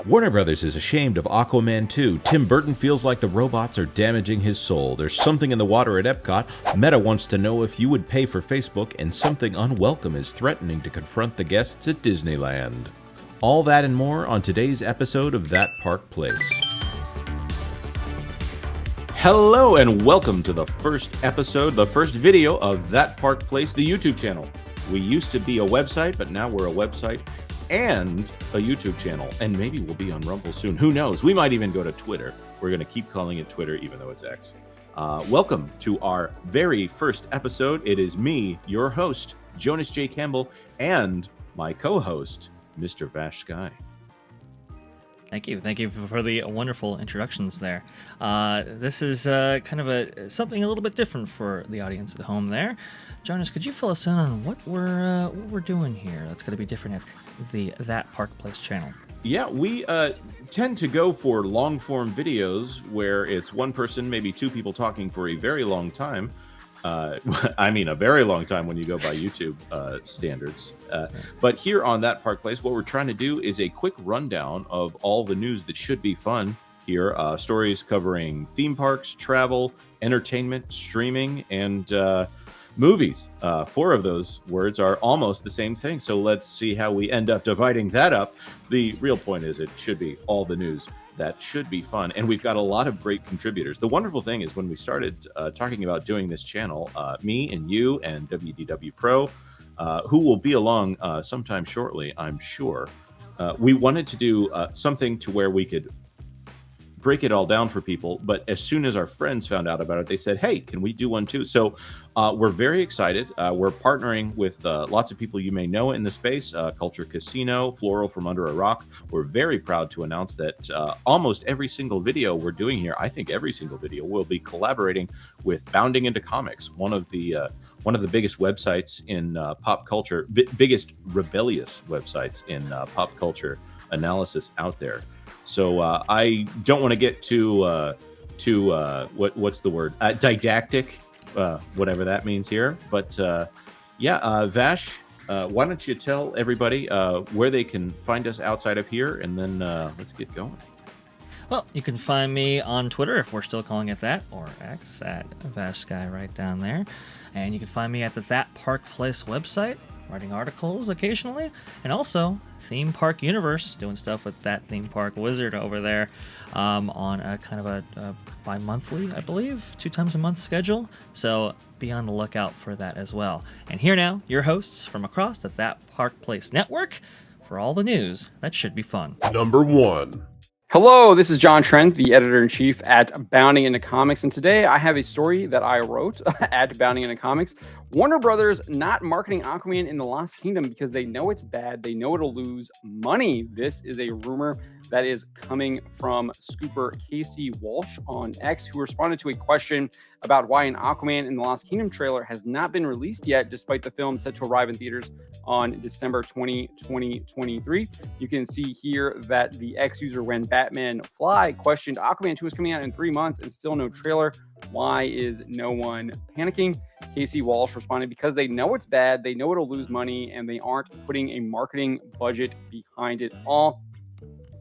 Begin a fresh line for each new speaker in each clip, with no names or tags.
Warner Brothers is ashamed of Aquaman 2. Tim Burton feels like the robots are damaging his soul. There's something in the water at Epcot. Meta wants to know if you would pay for Facebook, and something unwelcome is threatening to confront the guests at Disneyland. All that and more on today's episode of That Park Place. Hello and welcome to the first episode, the first video of That Park Place, the YouTube channel. We used to be a website, but now we're a website and a YouTube channel, and maybe we'll be on Rumble soon. Who knows? We might even go to Twitter. We're going to keep calling it Twitter, even though it's X. Welcome to our very first episode. It is me, your host, Jonas J. Campbell, and my co-host, Mr. Vash Sky.
Thank you. Thank you for the wonderful introductions there. This is kind of something a little bit different for the audience at home there. Jonas, could you fill us in on what we're doing here that's going to be different at the That Park Place channel?
Yeah, we tend to go for long-form videos where it's one person, maybe two people talking for a very long time. I mean, a very long time when you go by YouTube standards. But here on That Park Place, what we're trying to do is a quick rundown of all the news that should be fun here. Stories covering theme parks, travel, entertainment, streaming, and movies. Four of those words are almost the same thing. So let's see how we end up dividing that up. The real point is it should be all the news. That should be fun. And we've got a lot of great contributors. The wonderful thing is when we started talking about doing this channel, me and you and WDW Pro, who will be along sometime shortly, I'm sure, we wanted to do something to where we could break it all down for people. But as soon as our friends found out about it, they said, hey, can we do one too? So we're very excited. We're partnering with lots of people you may know in the space, Culture Casino, Floral from Under a Rock. We're very proud to announce that almost every single video we're doing here, I think every single video, will be collaborating with Bounding Into Comics, one of the biggest websites in pop culture, biggest rebellious websites in pop culture analysis out there. So I don't want to get too what's the word? Didactic, whatever that means here. But Vash, why don't you tell everybody where they can find us outside of here, and then let's get going.
Well, you can find me on Twitter, if we're still calling it that, or X, at Vash Sky right down there. And you can find me at the That Park Place website, writing articles occasionally, and also Theme Park Universe, doing stuff with that theme park wizard over there on a kind of a bi-monthly, I believe, 2 times a month schedule. So be on the lookout for that as well. And here now, your hosts from across the That Park Place network for all the news that should be fun.
Number 1.
Hello, this is John Trent, the editor-in-chief at Bounding Into Comics, and today I have a story that I wrote at Bounding Into Comics. Warner Brothers not marketing Aquaman in the Lost Kingdom because they know it's bad, they know it'll lose money. This is a rumor that is coming from scooper Casey Walsh on X, who responded to a question about why an Aquaman in the Lost Kingdom trailer has not been released yet, despite the film set to arrive in theaters on December 20, 2023. You can see here that the X user When Batman Fly questioned Aquaman 2 is coming out in 3 months and still no trailer. Why is no one panicking? Casey Walsh responded, because they know it's bad, they know it'll lose money, and they aren't putting a marketing budget behind it all.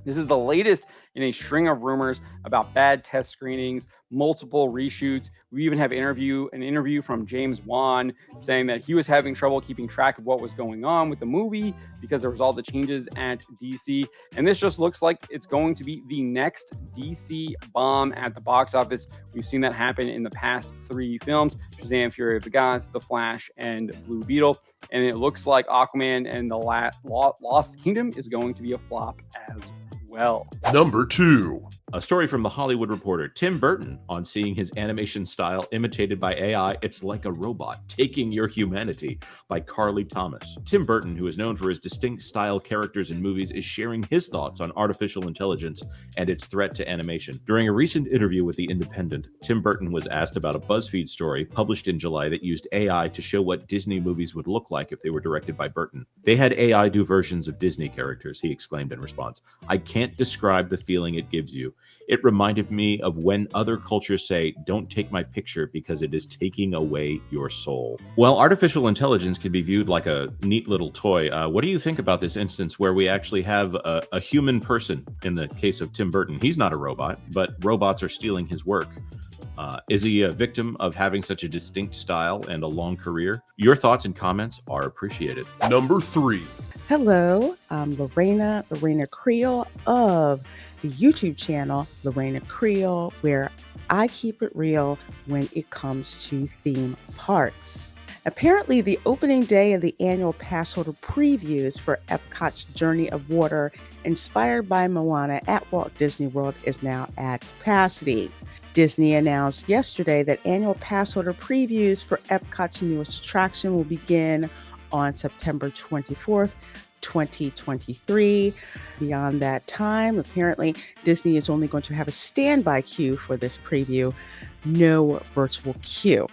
This is the latest in a string of rumors about bad test screenings, multiple reshoots. We even have an interview from James Wan saying that he was having trouble keeping track of what was going on with the movie because there was all the changes at DC. And this just looks like it's going to be the next DC bomb at the box office. We've seen that happen in the past 3 films, Shazam, Fury of the Gods, The Flash, and Blue Beetle. And it looks like Aquaman and the Lost Kingdom is going to be a flop as well.
Number 2.
A story from The Hollywood Reporter. Tim Burton on seeing his animation style imitated by AI. It's like a robot taking your humanity, by Carly Thomas. Tim Burton, who is known for his distinct style characters in movies, is sharing his thoughts on artificial intelligence and its threat to animation. During a recent interview with The Independent, Tim Burton was asked about a BuzzFeed story published in July that used AI to show what Disney movies would look like if they were directed by Burton. They had AI do versions of Disney characters, he exclaimed in response. I can't can't describe the feeling it gives you. It reminded me of when other cultures say, don't take my picture because it is taking away your soul. Well, artificial intelligence can be viewed like a neat little toy. What do you think about this instance where we actually have a human person in the case of Tim Burton? He's not a robot, but robots are stealing his work. Is he a victim of having such a distinct style and a long career? Your thoughts and comments are appreciated.
Number 3.
Hello, I'm Lorena Creole of the YouTube channel Lorena Creole, where I keep it real when it comes to theme parks. Apparently, the opening day of the annual pass holder previews for Epcot's Journey of Water, inspired by Moana at Walt Disney World, is now at capacity. Disney announced yesterday that annual pass holder previews for Epcot's newest attraction will begin on September 24th, 2023. Beyond that time, apparently, Disney is only going to have a standby queue for this preview, no virtual queue.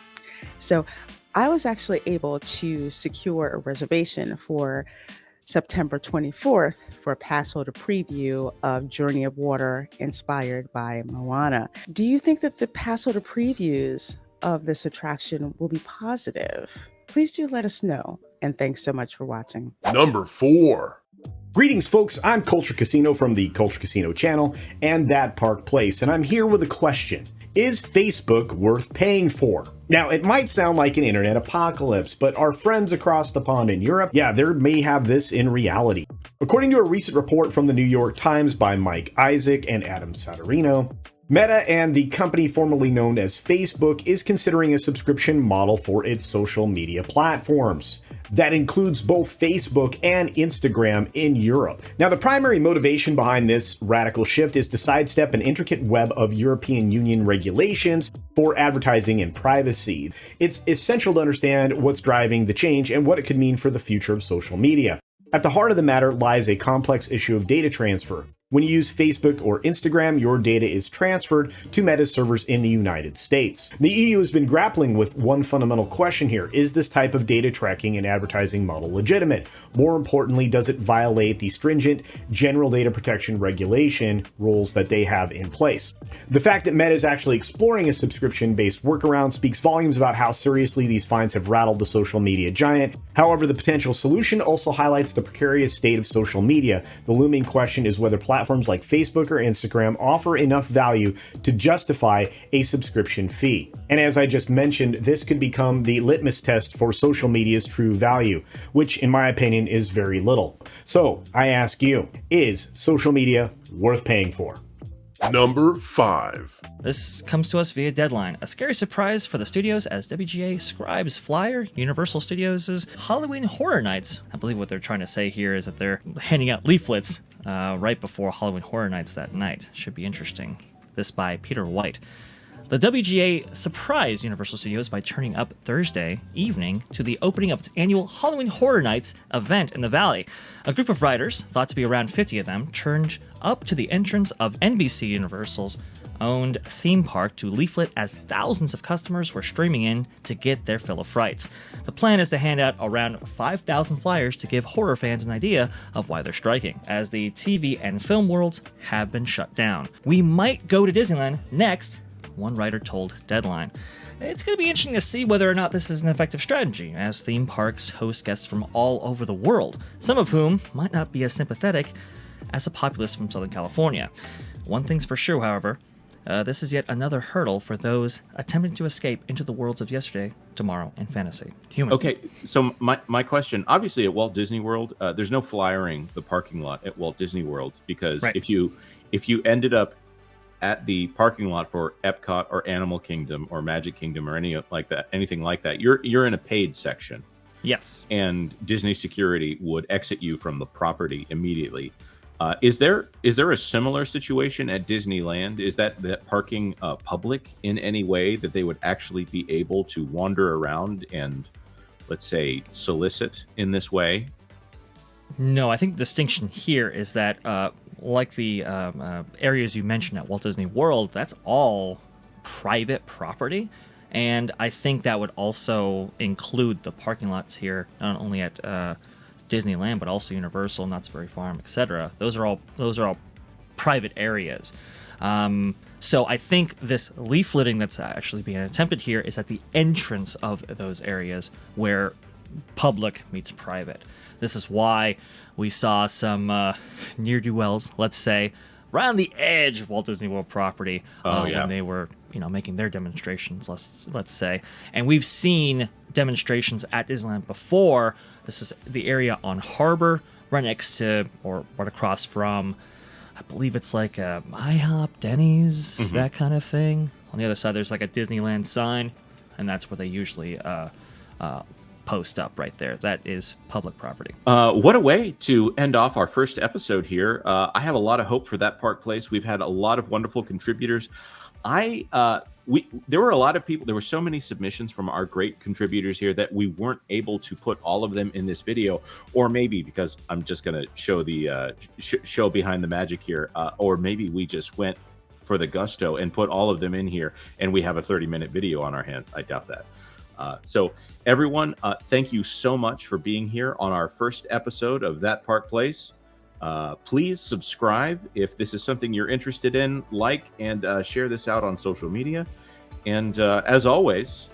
So I was actually able to secure a reservation for September 24th for a pass holder preview of Journey of Water inspired by Moana. Do you think that the pass holder previews of this attraction will be positive? Please do let us know. And thanks so much for watching.
Number 4.
Greetings, folks. I'm Culture Casino from the Culture Casino channel and That Park Place, and I'm here with a question. Is Facebook worth paying for? Now, it might sound like an internet apocalypse, but our friends across the pond in Europe, yeah, they may have this in reality. According to a recent report from the New York Times by Mike Isaac and Adam Satorino, Meta and the company formerly known as Facebook is considering a subscription model for its social media platforms. That includes both Facebook and Instagram in Europe. Now, the primary motivation behind this radical shift is to sidestep an intricate web of European Union regulations for advertising and privacy. It's essential to understand what's driving the change and what it could mean for the future of social media. At the heart of the matter lies a complex issue of data transfer. When you use Facebook or Instagram, your data is transferred to Meta's servers in the United States. The EU has been grappling with one fundamental question here. Is this type of data tracking and advertising model legitimate? More importantly, does it violate the stringent general data protection regulation rules that they have in place? The fact that Meta is actually exploring a subscription-based workaround speaks volumes about how seriously these fines have rattled the social media giant. However, the potential solution also highlights the precarious state of social media. The looming question is whether platforms like Facebook or Instagram offer enough value to justify a subscription fee. And as I just mentioned, this could become the litmus test for social media's true value, which in my opinion is very little. So I ask you, is social media worth paying for?
Number 5.
This comes to us via Deadline. A scary surprise for the studios as WGA scribes flyer Universal Studios' Halloween Horror Nights. I believe what they're trying to say here is that they're handing out leaflets right before Halloween Horror Nights that night. Should be interesting. This by Peter White. The WGA surprised Universal Studios by turning up Thursday evening to the opening of its annual Halloween Horror Nights event in the Valley. A group of writers, thought to be around 50 of them, turned up to the entrance of NBC Universal's owned theme park to leaflet as thousands of customers were streaming in to get their fill of frights. The plan is to hand out around 5,000 flyers to give horror fans an idea of why they're striking, as the TV and film worlds have been shut down. We might go to Disneyland next, one writer told Deadline. It's going to be interesting to see whether or not this is an effective strategy, as theme parks host guests from all over the world, some of whom might not be as sympathetic as a populace from Southern California. One thing's for sure, however, this is yet another hurdle for those attempting to escape into the worlds of yesterday, tomorrow, and fantasy. Humans.
Okay, so my question, obviously at Walt Disney World, there's no flyering the parking lot at Walt Disney World, because
Right.
if you ended up at the parking lot for Epcot or Animal Kingdom or Magic Kingdom or anything like that, you're in a paid section,
Yes.
and Disney security would exit you from the property immediately. Is there a similar situation at Disneyland? Is that parking public in any way that they would actually be able to wander around and, let's say, solicit in this way?
No, I think the distinction here is that, like the areas you mentioned at Walt Disney World, that's all private property. And I think that would also include the parking lots here, not only at Disneyland, but also Universal, Knott's Berry Farm, etc. Those are all private areas. So I think this leafleting that's actually being attempted here is at the entrance of those areas where public meets private. This is why we saw some ne'er-do-wells, let's say, around the edge of Walt Disney World property when they were, making their demonstrations, let's say. And we've seen demonstrations at Disneyland before. This is the area on Harbor, right next to, or right across from, I believe it's like a IHOP, Denny's, that kind of thing. On the other side, there's like a Disneyland sign, and that's where they usually post up right there. That is public property.
What a way to end off our first episode here. I have a lot of hope for that Park Place. We've had a lot of wonderful contributors. There were a lot of people. There were so many submissions from our great contributors here that we weren't able to put all of them in this video, or maybe because I'm just going to show the show behind the magic here, or maybe we just went for the gusto and put all of them in here, and we have a 30-minute video on our hands. I doubt that. So everyone, thank you so much for being here on our first episode of That Park Place. Please subscribe if this is something you're interested in, like and share this out on social media. And as always,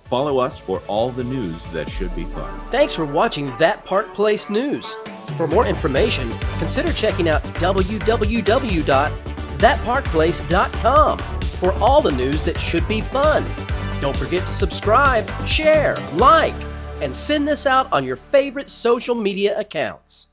follow us for all the news that should be fun.
Thanks for watching That Park Place News. For more information, consider checking out www.thatparkplace.com for all the news that should be fun. Don't forget to subscribe, share, like, and send this out on your favorite social media accounts.